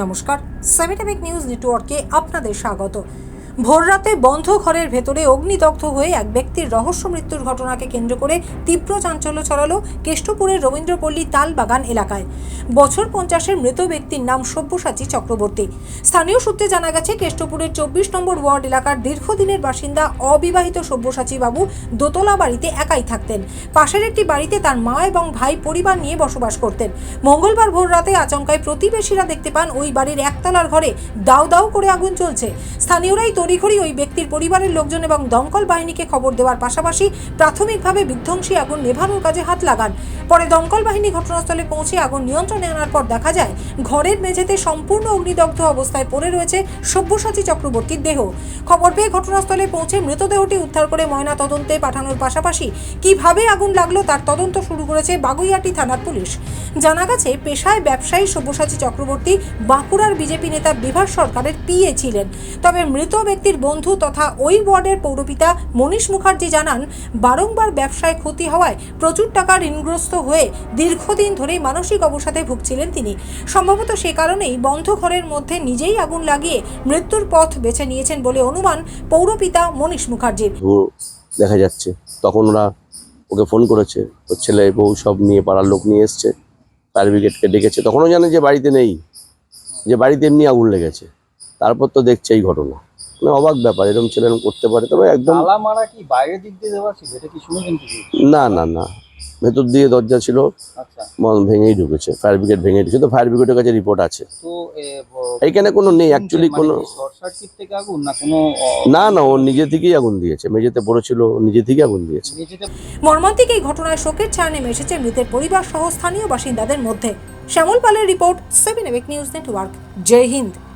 নমস্কার, 7 নিউজ নেটওয়ার্কে আপনাদের স্বাগত। ভোররাতে বন্ধ ঘরের ভেতরে অগ্নিদগ্ধ হয়ে এক ব্যক্তির রহস্য মৃত্যুর ঘটনাকে কেন্দ্র করে তীব্র চাঞ্চল্য ছড়ালো কেষ্টপুরের রবীন্দ্রপল্লী তালবাগান এলাকায়। বছর 50-এর মৃত ব্যক্তির নাম সব্যসাচী চক্রবর্তী। স্থানীয় সূত্রে জানা গেছে, কেষ্টপুরের 24 নম্বর ওয়ার্ড এলাকার দীর্ঘদিনের বাসিন্দা অবিবাহিত সব্যসাচী বাবু দোতলা বাড়িতে একাই থাকতেন। পাশের একটি বাড়িতে তার মা এবং ভাই পরিবার নিয়ে বসবাস করতেন। মঙ্গলবার ভোর রাতে আচমকায় প্রতিবেশীরা দেখতে পান ওই বাড়ির একতলার ঘরে দাউ দাউ করে আগুন জ্বলছে। স্থানীয়রাই তড়িঘড়ি ওই ব্যক্তির পরিবারের লোকজন এবং দমকল বাহিনীকে খবর দেওয়ার পাশাপাশি প্রাথমিকভাবে বিধ্বংসী আগুন নেভানোর কাজে হাত লাগান। পরে দমকল বাহিনী ঘটনাস্থলে পৌঁছে আগুন নিয়ন্ত্রণে আনার পর দেখা যায় ঘরের মেঝেতে সম্পূর্ণ অগ্নিদগ্ধ অবস্থায় পড়ে রয়েছে সব্যসাচী চক্রবর্তীর দেহ। খবর পেয়ে ঘটনাস্থলে পৌঁছে মৃতদেহটি উদ্ধার করে ময়না তদন্তে পাঠানোর পাশাপাশি কিভাবে আগুন লাগলো তার তদন্ত শুরু করেছে বাগুইআটি থানার পুলিশ। জানা গেছে, পেশায় ব্যবসায়ী সব্যসাচী চক্রবর্তী বাঁকুড়ার বিজেপি নেতা বিভাস সরকারের পিএ ছিলেন। তবে মৃত ব্যক্তির বন্ধু তথা ওই ওয়ার্ডের পৌরপিতা মনীষ মুখার্জি জানান, বারংবার ব্যবসায় ক্ষতি হওয়ায় প্রচুর টাকা ঋণগ্রস্ত হয়ে দীর্ঘদিন ধরেই মানসিক অবসাদে ভুগছিলেন তিনি। সম্ভবত সে কারণেই বন্ধ ঘরের মধ্যে নিজেই আগুন লাগিয়ে মৃত্যুর পথ বেছে নিয়েছেন বলে অনুমান পৌরপিতা মনীষ মুখার্জির। দেখা যাচ্ছে তখন ওরা ওকে ফোন করেছে, ওর ছেলে বউ সব নিয়ে পাড়ার লোক নিয়ে এসছে, ফায়ার ব্রিগেডকে ডেকেছে। তখনও জানে যে বাড়িতে নেই, যে বাড়িতে এমনি আগুন লেগেছে। তারপর তো দেখছে এই ঘটনা, মানে অবাক ব্যাপার, এরকম ছেলে এরকম করতে পারে। তবে একদম মারা কি বাইরের দিক দিয়ে দেওয়া ছিল, এটা কি শুনেছেন কিছু? না না না, ভেতর দিয়ে দরজা ছিল, আচ্ছা, ভেঙেই ঢুকেছে। ফায়ার ব্রিগেড ভেঙে ঢুকেছে, তো ফায়ার ব্রিগেডের কাছে রিপোর্ট আছে। তো এইখানে কোনো নেই অ্যাকচুয়ালি কোনো। শর্ট সার্কিট থেকে আগুন না কোনো? না না, ও নিজে থেকেই আগুন দিয়েছে, মেঝেতে পড়েছিল, নিজে থেকেই আগুন দিয়েছে। মর্মান্তিক এই ঘটনায় শোকের ছায়া নেমে এসেছে মৃতের পরিবার সহ স্থানীয় বাসিন্দাদের মধ্যে। শ্যামল পালের রিপোর্ট, 7 নিউজ নেটওয়ার্ক। জয় হিন্দ।